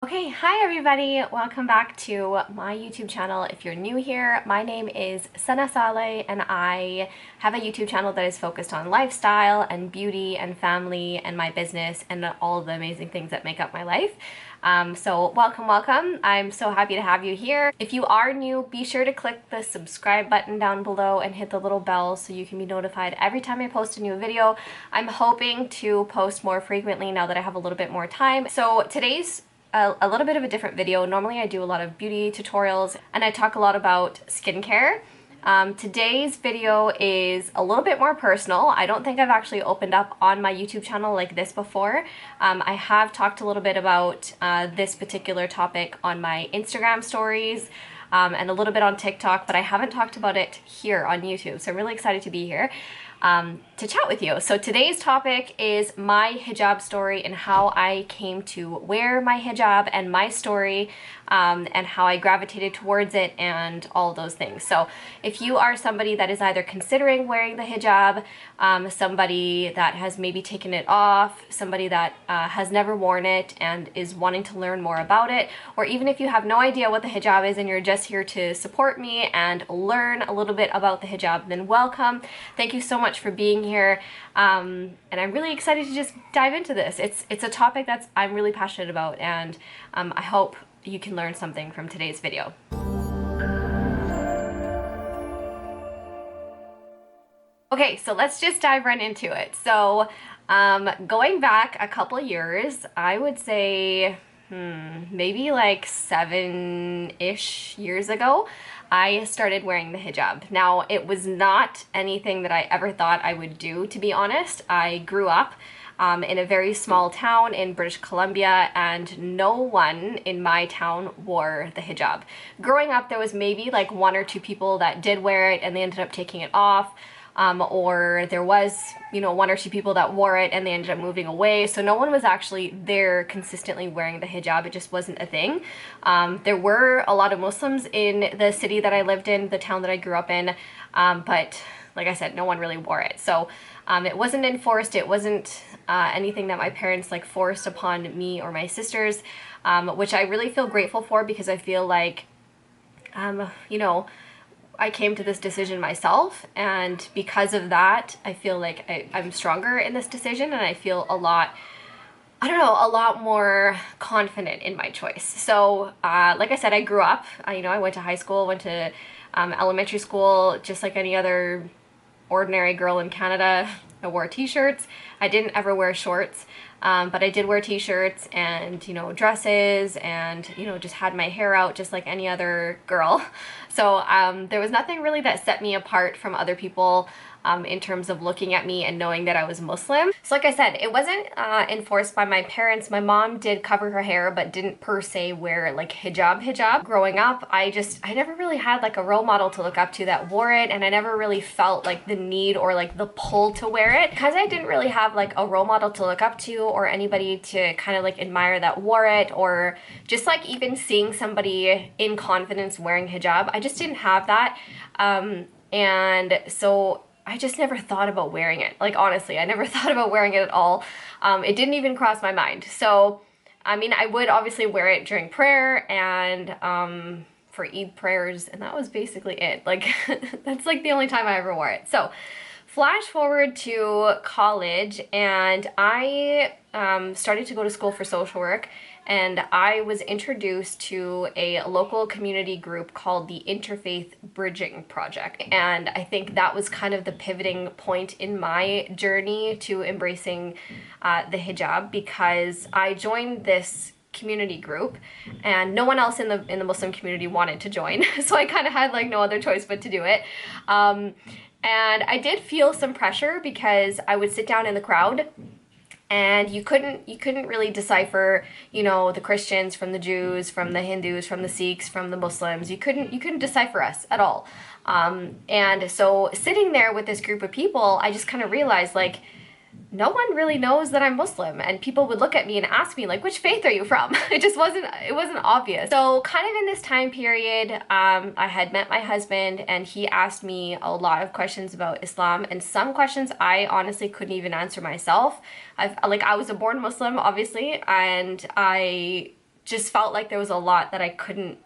Okay, hi everybody. Welcome back to my YouTube channel. If you're new here, my name is Saleh and I have a YouTube channel that is focused on lifestyle and beauty and family and my business and all the amazing things that make up my life. So welcome. I'm so happy to have you here. If you are new, be sure to click the subscribe button down below and hit the little bell so you can be notified every time I post a new video. I'm hoping to post more frequently now that I have a little bit more time. So today's a little bit of a different video. Normally I do a lot of beauty tutorials and I talk a lot about skincare. Today's video is a little bit more personal. I don't think I've actually opened up on my YouTube channel like this before. I have talked a little bit about this particular topic on my Instagram stories and a little bit on TikTok, but I haven't talked about it here on YouTube. So I'm really excited to be here to chat with you. So today's topic is my hijab story and how I came to wear my hijab and my story and how I gravitated towards it and all those things. So if you are somebody that is either considering wearing the hijab, somebody that has maybe taken it off, somebody that has never worn it and is wanting to learn more about it, or even if you have no idea what the hijab is and you're just here to support me and learn a little bit about the hijab, then welcome. Thank you so much for being here. And I'm really excited to just dive into this. It's a topic I'm really passionate about, and I hope you can learn something from today's video. Okay, so let's just dive right into it. So going back a couple years, I would say maybe like 7-ish years ago, I started wearing the hijab. Now, it was not anything that I ever thought I would do, to be honest. I grew up in a very small town in British Columbia, and no one in my town wore the hijab. Growing up, there was maybe like 1 or 2 people that did wear it and they ended up taking it off. Or there was, 1 or 2 people that wore it and they ended up moving away. So no one was actually there consistently wearing the hijab. It just wasn't a thing. There were a lot of Muslims in the city that I lived in, the town that I grew up in, but like I said, no one really wore it. So it wasn't enforced. It wasn't anything that my parents like forced upon me or my sisters, which I really feel grateful for, because I feel like, I came to this decision myself, and because of that, I feel like I'm stronger in this decision, and I feel a lot more confident in my choice. So, like I said, I grew up, I went to high school, went to elementary school, just like any other ordinary girl in Canada. I wore t-shirts. I didn't ever wear shorts, but I did wear t-shirts and, dresses and, just had my hair out just like any other girl. So there was nothing really that set me apart from other people in terms of looking at me and knowing that I was Muslim. So like I said, it wasn't enforced by my parents. My mom did cover her hair, but didn't per se wear like hijab. Growing up, I never really had like a role model to look up to that wore it, and I never really felt like the need or like the pull to wear it. Because I didn't really have like a role model to look up to or anybody to kind of like admire that wore it, or just like even seeing somebody in confidence wearing hijab. I just didn't have that. And so I just never thought about wearing it. Like, honestly, I never thought about wearing it at all. It didn't even cross my mind. So, I mean, I would obviously wear it during prayer and for Eid prayers, and that was basically it. Like, that's like the only time I ever wore it. So, flash forward to college, and I started to go to school for social work, and I was introduced to a local community group called the Interfaith Bridging Project. And I think that was kind of the pivoting point in my journey to embracing the hijab, because I joined this community group and no one else in the Muslim community wanted to join. So I kind of had like no other choice but to do it. And I did feel some pressure because I would sit down in the crowd and you couldn't really decipher, the Christians from the Jews, from the Hindus, from the Sikhs, from the Muslims. You couldn't decipher us at all. And so sitting there with this group of people, I just kind of realized like, no one really knows that I'm Muslim, and people would look at me and ask me like, which faith are you from? It wasn't obvious. So kind of in this time period, I had met my husband, and he asked me a lot of questions about Islam, and some questions I honestly couldn't even answer myself. I was a born Muslim, obviously, and I just felt like there was a lot that I couldn't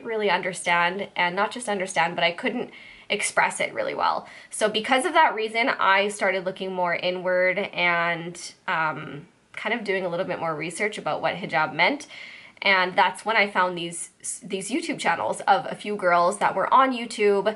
really understand, and not just understand, but I couldn't express it really well. So because of that reason, I started looking more inward and kind of doing a little bit more research about what hijab meant. And that's when I found these YouTube channels of a few girls that were on YouTube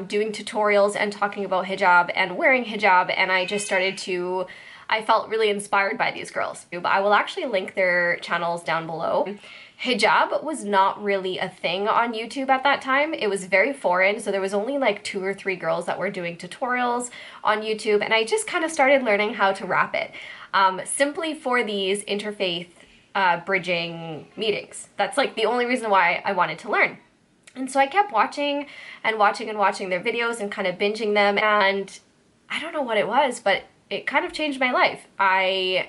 doing tutorials and talking about hijab and wearing hijab, and I just started to, I felt really inspired by these girls. I will actually link their channels down below. Hijab was not really a thing on YouTube at that time. It was very foreign, so there was only like 2 or 3 girls that were doing tutorials on YouTube, and I just kind of started learning how to wrap it simply for these interfaith bridging meetings. That's like the only reason why I wanted to learn. And so I kept watching and watching and watching their videos and kind of binging them, and I don't know what it was, but it kind of changed my life. I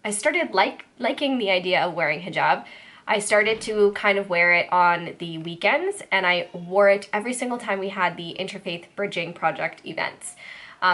started liking the idea of wearing hijab. I started to kind of wear it on the weekends, and I wore it every single time we had the Interfaith Bridging Project events.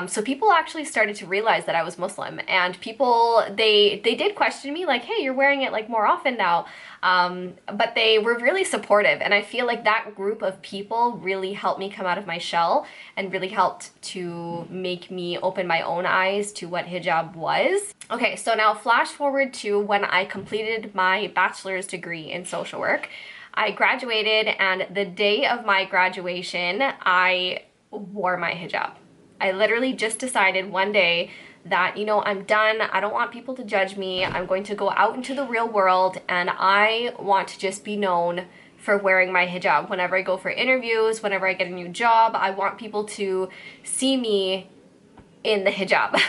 So people actually started to realize that I was Muslim, and people, they did question me like, hey, you're wearing it like more often now. But they were really supportive, and I feel like that group of people really helped me come out of my shell and really helped to make me open my own eyes to what hijab was. Okay, so now flash forward to when I completed my bachelor's degree in social work. I graduated, and the day of my graduation, I wore my hijab. I literally just decided one day that, you know, I'm done. I don't want people to judge me. I'm going to go out into the real world, and I want to just be known for wearing my hijab. Whenever I go for interviews, whenever I get a new job, I want people to see me in the hijab.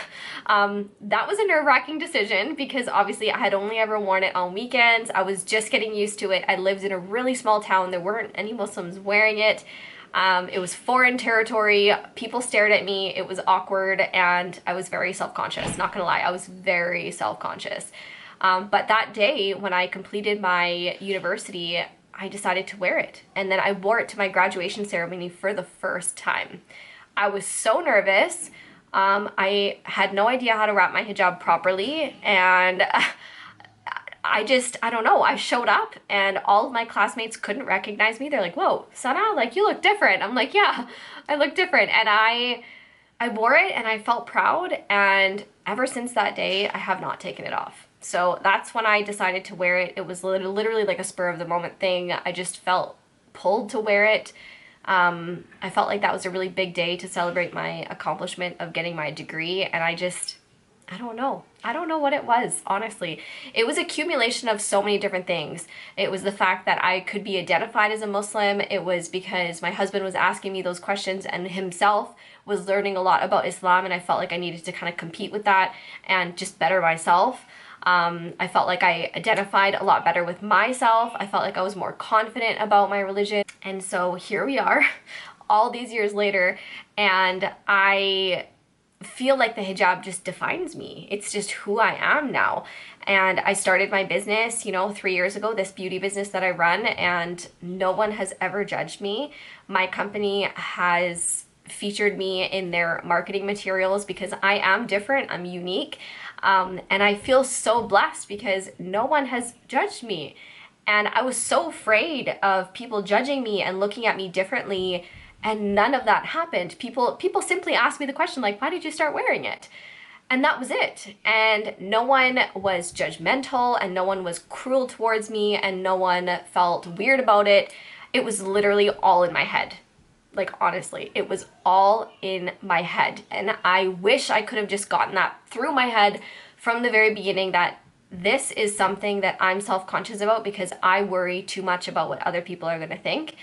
That was a nerve-wracking decision because obviously I had only ever worn it on weekends. I was just getting used to it. I lived in a really small town. There weren't any Muslims wearing it. It was foreign territory. People stared at me. It was awkward, and I was very self-conscious. Not gonna lie, I was very self-conscious. But that day when I completed my university, I decided to wear it. And then I wore it to my graduation ceremony for the first time. I was so nervous. I had no idea how to wrap my hijab properly, and I don't know, I showed up and all of my classmates couldn't recognize me. They're like, whoa, Sana, like you look different. I'm like, yeah, I look different. And I wore it and I felt proud. And ever since that day, I have not taken it off. So that's when I decided to wear it. It was literally like a spur of the moment thing. I just felt pulled to wear it. I felt like that was a really big day to celebrate my accomplishment of getting my degree. And I don't know. I don't know what it was, honestly. It was accumulation of so many different things. It was the fact that I could be identified as a Muslim. It was because my husband was asking me those questions and himself was learning a lot about Islam, and I felt like I needed to kind of compete with that and just better myself. I felt like I identified a lot better with myself. I felt like I was more confident about my religion. And so here we are, all these years later, and I feel like the hijab just defines me. It's just who I am now. And I started my business, you know, 3 years ago, this beauty business that I run, and no one has ever judged me. My company has featured me in their marketing materials because I am different, I'm unique. And I feel so blessed because no one has judged me. And I was so afraid of people judging me and looking at me differently, and none of that happened. People simply asked me the question, like, why did you start wearing it? And that was it. And no one was judgmental, and no one was cruel towards me, and no one felt weird about it. It was literally all in my head. Like, honestly, it was all in my head. And I wish I could have just gotten that through my head from the very beginning, that this is something that I'm self-conscious about because I worry too much about what other people are going to think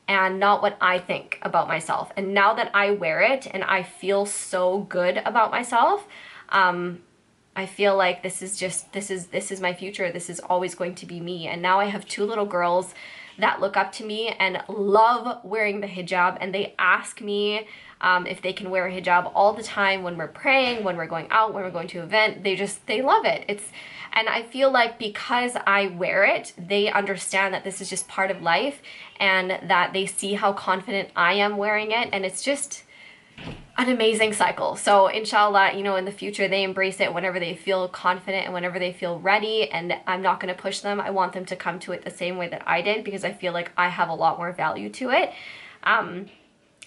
and not what I think about myself. And now that I wear it and I feel so good about myself, I feel like this is my future. This is always going to be me. And now I have 2 little girls that look up to me and love wearing the hijab, and they ask me if they can wear a hijab all the time when we're praying, when we're going out, when we're going to an event. They love it. And I feel like because I wear it, they understand that this is just part of life, and that they see how confident I am wearing it. And it's just an amazing cycle. So inshallah, you know, in the future they embrace it whenever they feel confident and whenever they feel ready, and I'm not going to push them. I want them to come to it the same way that I did, because I feel like I have a lot more value to it.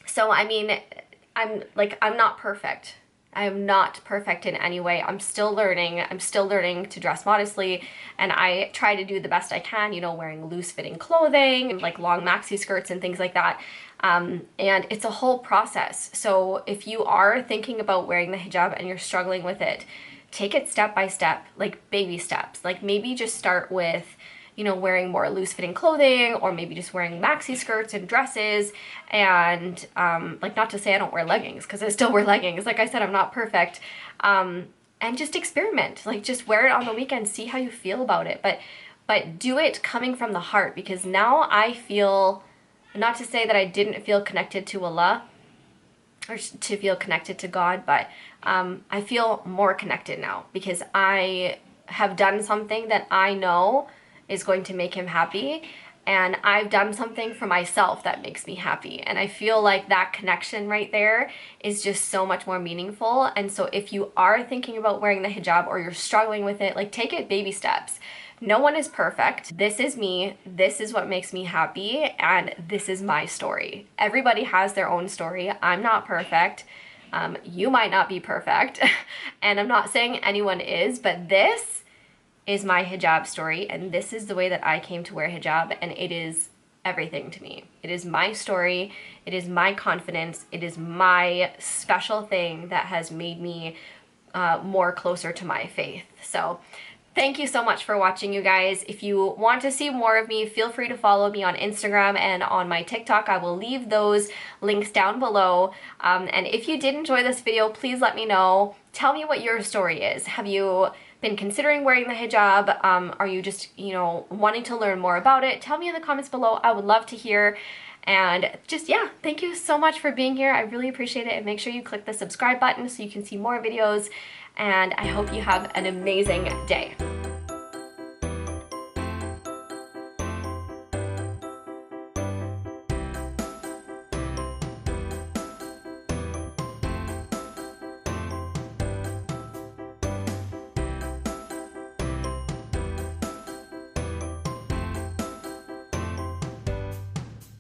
So I mean, I'm not perfect. I am not perfect in any way. I'm still learning. I'm still learning to dress modestly, and I try to do the best I can, you know, wearing loose fitting clothing, like long maxi skirts and things like that. And it's a whole process. So if you are thinking about wearing the hijab and you're struggling with it, take it step by step, like baby steps. Like maybe just start with, you know, wearing more loose fitting clothing, or maybe just wearing maxi skirts and dresses. And like, not to say I don't wear leggings, because I still wear leggings. Like I said, I'm not perfect. And just experiment, like just wear it on the weekend, see how you feel about it. But do it coming from the heart, because now I feel, not to say that I didn't feel connected to Allah or to feel connected to God, but I feel more connected now, because I have done something that I know is going to make him happy, and I've done something for myself that makes me happy. And I feel like that connection right there is just so much more meaningful. And so if you are thinking about wearing the hijab, or you're struggling with it, like take it baby steps. No one is perfect. This is me. This is what makes me happy, and this is my story. Everybody has their own story. I'm not perfect. You might not be perfect, and I'm not saying anyone is, but this is my hijab story, and this is the way that I came to wear hijab, and it is everything to me. It is my story, it is my confidence, it is my special thing that has made me more closer to my faith. So thank you so much for watching, you guys. If you want to see more of me, feel free to follow me on Instagram and on my TikTok. I will leave those links down below. And if you did enjoy this video, please let me know. Tell me what your story is. Have you been considering wearing the hijab? Are you just, you know, wanting to learn more about it? Tell me in the comments below. I would love to hear. And just, yeah, thank you so much for being here. I really appreciate it. And make sure you click the subscribe button so you can see more videos. And I hope you have an amazing day.